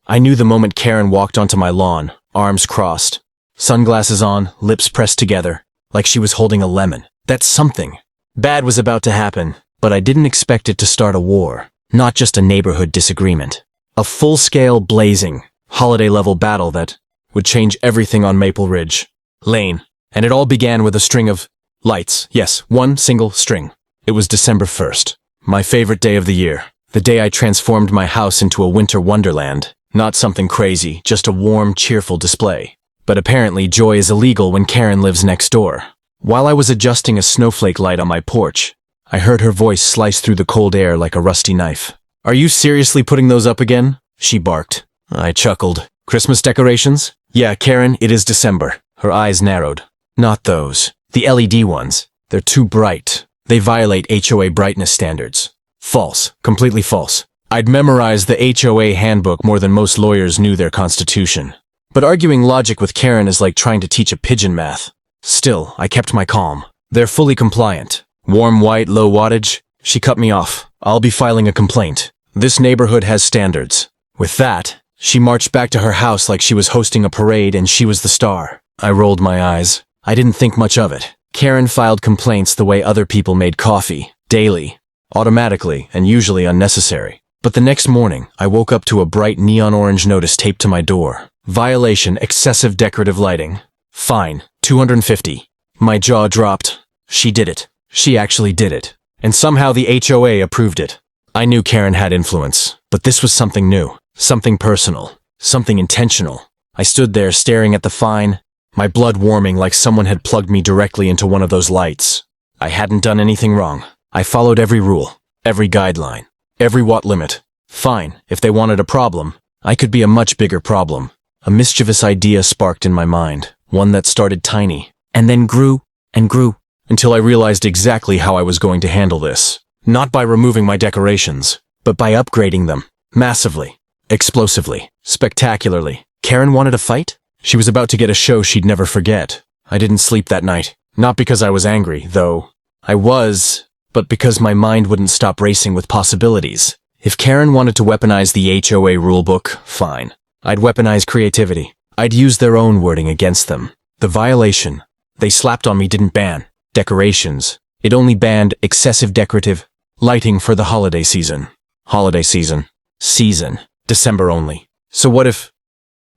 I knew the moment Karen walked onto my lawn, arms crossed, sunglasses on, lips pressed together, like she was holding a lemon. That something bad was about to happen, but I didn't expect it to start a war, not just a neighborhood disagreement. A full-scale, blazing, holiday-level battle that would change everything on Maple Ridge Lane. And it all began with a string of lights. Yes, one single string. It was December 1st, my favorite day of the year. The day I transformed my house into a winter wonderland. Not something crazy, just a warm, cheerful display. But apparently joy is illegal when Karen lives next door. While I was adjusting a snowflake light on my porch, I heard her voice slice through the cold air like a rusty knife. "Are you seriously putting those up again?" she barked. I chuckled. "Christmas decorations?" "Yeah, Karen, it is December." Her eyes narrowed. "Not those. The LED ones. They're too bright. They violate HOA brightness standards." False. Completely false. I'd memorized the HOA handbook more than most lawyers knew their constitution. But arguing logic with Karen is like trying to teach a pigeon math. Still, I kept my calm. "They're fully compliant. Warm white, low wattage." She cut me off. "I'll be filing a complaint. This neighborhood has standards." With that, she marched back to her house like she was hosting a parade and she was the star. I rolled my eyes. I didn't think much of it. Karen filed complaints the way other people made coffee, daily, automatically, and usually unnecessary. But the next morning, I woke up to a bright neon orange notice taped to my door. Violation, excessive decorative lighting. Fine, $250. My jaw dropped. She did it. She actually did it. And somehow the HOA approved it. I knew Karen had influence, but this was something new, something personal, something intentional. I stood there staring at the fine, my blood warming like someone had plugged me directly into one of those lights. I hadn't done anything wrong. I followed every rule, every guideline, every watt limit. Fine, if they wanted a problem, I could be a much bigger problem. A mischievous idea sparked in my mind, one that started tiny, and then grew and grew, until I realized exactly how I was going to handle this. Not by removing my decorations, but by upgrading them. Massively. Explosively. Spectacularly. Karen wanted a fight? She was about to get a show she'd never forget. I didn't sleep that night. Not because I was angry, though. I was, but because my mind wouldn't stop racing with possibilities. If Karen wanted to weaponize the HOA rulebook, fine. I'd weaponize creativity. I'd use their own wording against them. The violation they slapped on me didn't ban decorations. It only banned excessive decorative lighting for the holiday season. Holiday season. Season. December only. So what if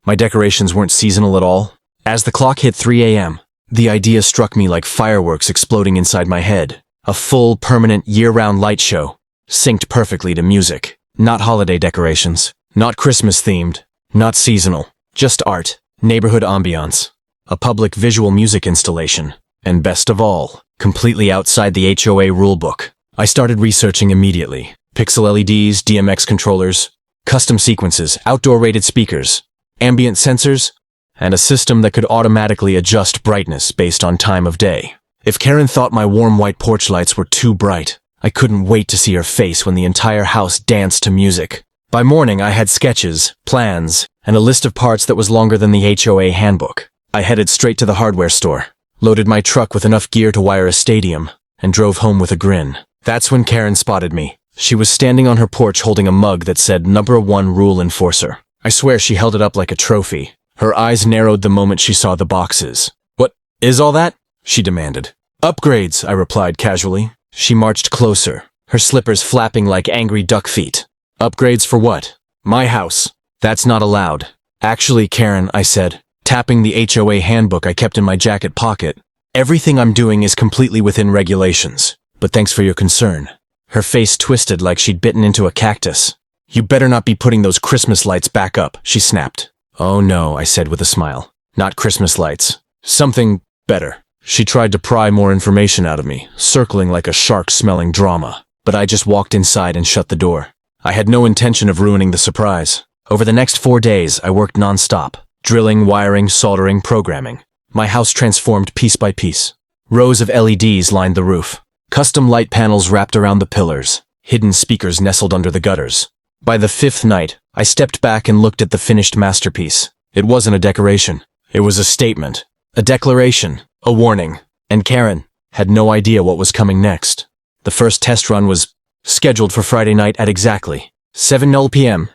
my decorations weren't seasonal at all? As the clock hit 3 a.m., the idea struck me like fireworks exploding inside my head. A full, permanent, year-round light show, synced perfectly to music. Not holiday decorations. Not Christmas-themed. Not seasonal. Just art. Neighborhood ambiance. A public visual music installation. And best of all, completely outside the HOA rulebook. I started researching immediately. Pixel LEDs, DMX controllers, custom sequences, outdoor-rated speakers, ambient sensors, and a system that could automatically adjust brightness based on time of day. If Karen thought my warm white porch lights were too bright, I couldn't wait to see her face when the entire house danced to music. By morning, I had sketches, plans, and a list of parts that was longer than the HOA handbook. I headed straight to the hardware store, loaded my truck with enough gear to wire a stadium, and drove home with a grin. That's when Karen spotted me. She was standing on her porch holding a mug that said "Number 1 Rule Enforcer." I swear she held it up like a trophy. Her eyes narrowed the moment she saw the boxes. "What is all that?" she demanded. "Upgrades," I replied casually. She marched closer, her slippers flapping like angry duck feet. "Upgrades for what?" "My house." "That's not allowed." "Actually, Karen," I said, tapping the HOA handbook I kept in my jacket pocket, "everything I'm doing is completely within regulations. But thanks for your concern." Her face twisted like she'd bitten into a cactus. "You better not be putting those Christmas lights back up," she snapped. "Oh no," I said with a smile. "Not Christmas lights. Something better." She tried to pry more information out of me, circling like a shark smelling drama. But I just walked inside and shut the door. I had no intention of ruining the surprise. Over the next 4 days, I worked non-stop. Drilling, wiring, soldering, programming. My house transformed piece by piece. Rows of LEDs lined the roof. Custom light panels wrapped around the pillars. Hidden speakers nestled under the gutters. By the 5th night, I stepped back and looked at the finished masterpiece. It wasn't a decoration. It was a statement. A declaration. A warning. And Karen had no idea what was coming next. The first test run was scheduled for Friday night at exactly 7:00 p.m.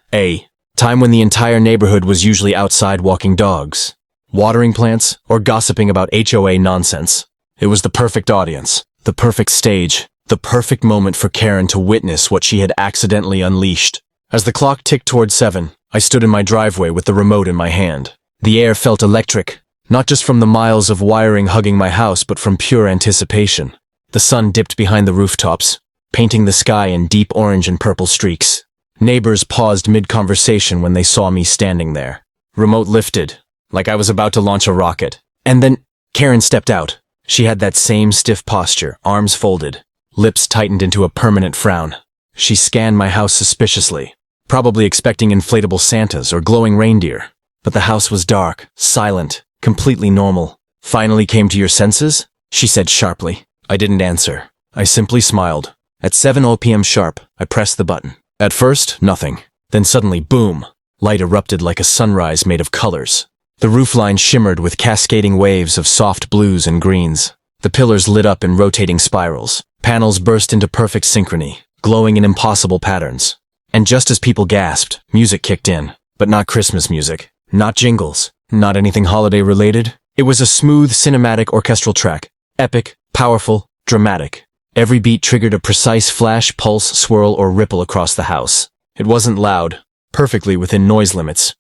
Time when the entire neighborhood was usually outside walking dogs, watering plants, or gossiping about HOA nonsense. It was the perfect audience, the perfect stage, the perfect moment for Karen to witness what she had accidentally unleashed. As the clock ticked toward 7, I stood in my driveway with the remote in my hand. The air felt electric, not just from the miles of wiring hugging my house, but from pure anticipation. The sun dipped behind the rooftops, painting the sky in deep orange and purple streaks. Neighbors paused mid-conversation when they saw me standing there. Remote lifted, like I was about to launch a rocket. And then Karen stepped out. She had that same stiff posture, arms folded, lips tightened into a permanent frown. She scanned my house suspiciously, probably expecting inflatable Santas or glowing reindeer. But the house was dark, silent, completely normal. "Finally came to your senses?" she said sharply. I didn't answer. I simply smiled. At 7 p.m. sharp, I pressed the button. At first, nothing. Then suddenly, boom! Light erupted like a sunrise made of colors. The roofline shimmered with cascading waves of soft blues and greens. The pillars lit up in rotating spirals. Panels burst into perfect synchrony, glowing in impossible patterns. And just as people gasped, music kicked in. But not Christmas music. Not jingles. Not anything holiday-related. It was a smooth, cinematic orchestral track. Epic, powerful, dramatic. Every beat triggered a precise flash, pulse, swirl, or ripple across the house. It wasn't loud, perfectly within noise limits,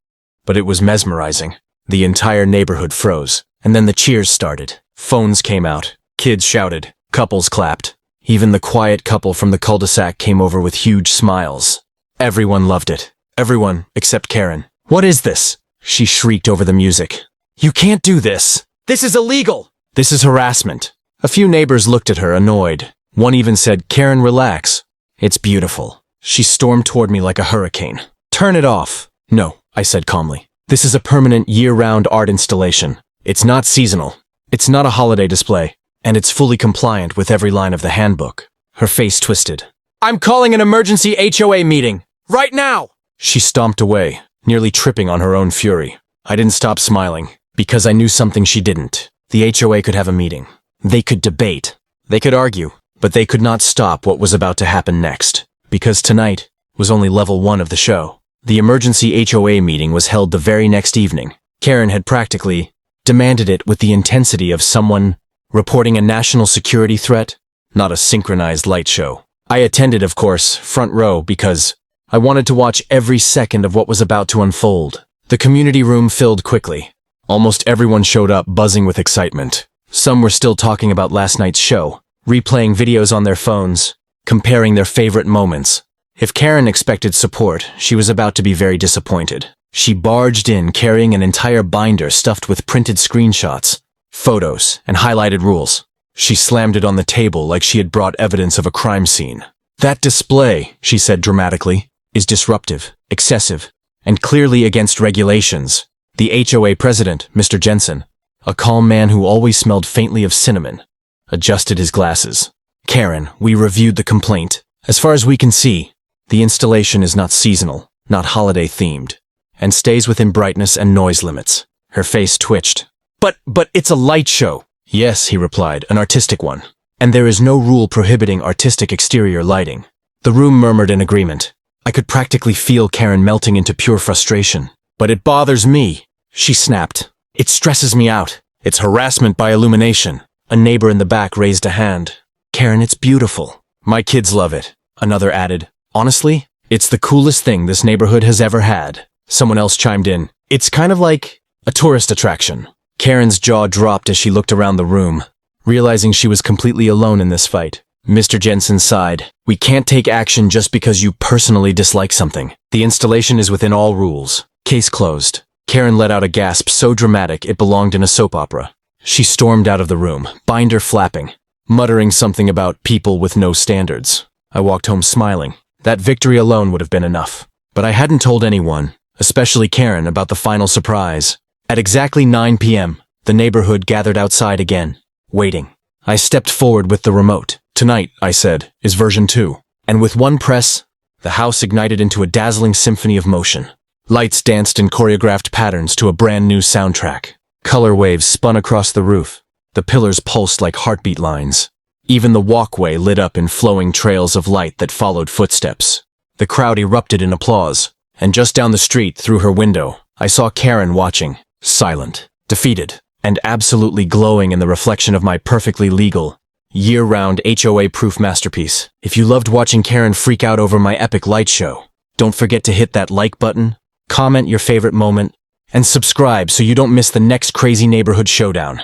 but it was mesmerizing. The entire neighborhood froze, and then the cheers started. Phones came out, kids shouted, couples clapped. Even the quiet couple from the cul-de-sac came over with huge smiles. Everyone loved it. Everyone, except Karen. "What is this?" she shrieked over the music. "You can't do this! This is illegal! This is harassment!" A few neighbors looked at her, annoyed. One even said, "Karen, relax. It's beautiful." She stormed toward me like a hurricane. "Turn it off." "No," I said calmly. "This is a permanent, year-round art installation. It's not seasonal. It's not a holiday display. And it's fully compliant with every line of the handbook." Her face twisted. "I'm calling an emergency HOA meeting. Right now!" She stomped away, nearly tripping on her own fury. I didn't stop smiling, because I knew something she didn't. The HOA could have a meeting. They could debate. They could argue. But they could not stop what was about to happen next, because tonight was only level 1 of the show. The emergency HOA meeting was held the very next evening. Karen had practically demanded it with the intensity of someone reporting a national security threat, not a synchronized light show. I attended, of course, front row, because I wanted to watch every second of what was about to unfold. The community room filled quickly. Almost everyone showed up buzzing with excitement. Some were still talking about last night's show, replaying videos on their phones, comparing their favorite moments. If Karen expected support, she was about to be very disappointed. She barged in carrying an entire binder stuffed with printed screenshots, photos, and highlighted rules. She slammed it on the table like she had brought evidence of a crime scene. "That display," she said dramatically, "is disruptive, excessive, and clearly against regulations." The HOA president, Mr. Jensen, a calm man who always smelled faintly of cinnamon, adjusted his glasses. "Karen, we reviewed the complaint. As far as we can see, the installation is not seasonal, not holiday-themed, and stays within brightness and noise limits." Her face twitched. But it's a light show." "Yes," he replied, "an artistic one. And there is no rule prohibiting artistic exterior lighting." The room murmured in agreement. I could practically feel Karen melting into pure frustration. "But it bothers me," she snapped. "It stresses me out. It's harassment by illumination." A neighbor in the back raised a hand. "Karen, it's beautiful." "My kids love it," another added. "Honestly, it's the coolest thing this neighborhood has ever had." Someone else chimed in. "It's kind of like a tourist attraction." Karen's jaw dropped as she looked around the room, realizing she was completely alone in this fight. Mr. Jensen sighed. "We can't take action just because you personally dislike something. The installation is within all rules." Case closed. Karen let out a gasp so dramatic it belonged in a soap opera. She stormed out of the room, binder flapping, muttering something about people with no standards. I walked home smiling. That victory alone would have been enough. But I hadn't told anyone, especially Karen, about the final surprise. At exactly 9 p.m., the neighborhood gathered outside again, waiting. I stepped forward with the remote. "Tonight," I said, "is version 2. And with one press, the house ignited into a dazzling symphony of motion. Lights danced in choreographed patterns to a brand new soundtrack. Color waves spun across the roof. The pillars pulsed like heartbeat lines. Even the walkway lit up in flowing trails of light that followed footsteps. The crowd erupted in applause, and just down the street, through her window, I saw Karen watching, silent, defeated, and absolutely glowing in the reflection of my perfectly legal, year-round HOA-proof masterpiece. If you loved watching Karen freak out over my epic light show, don't forget to hit that like button, comment your favorite moment, and subscribe so you don't miss the next crazy neighborhood showdown.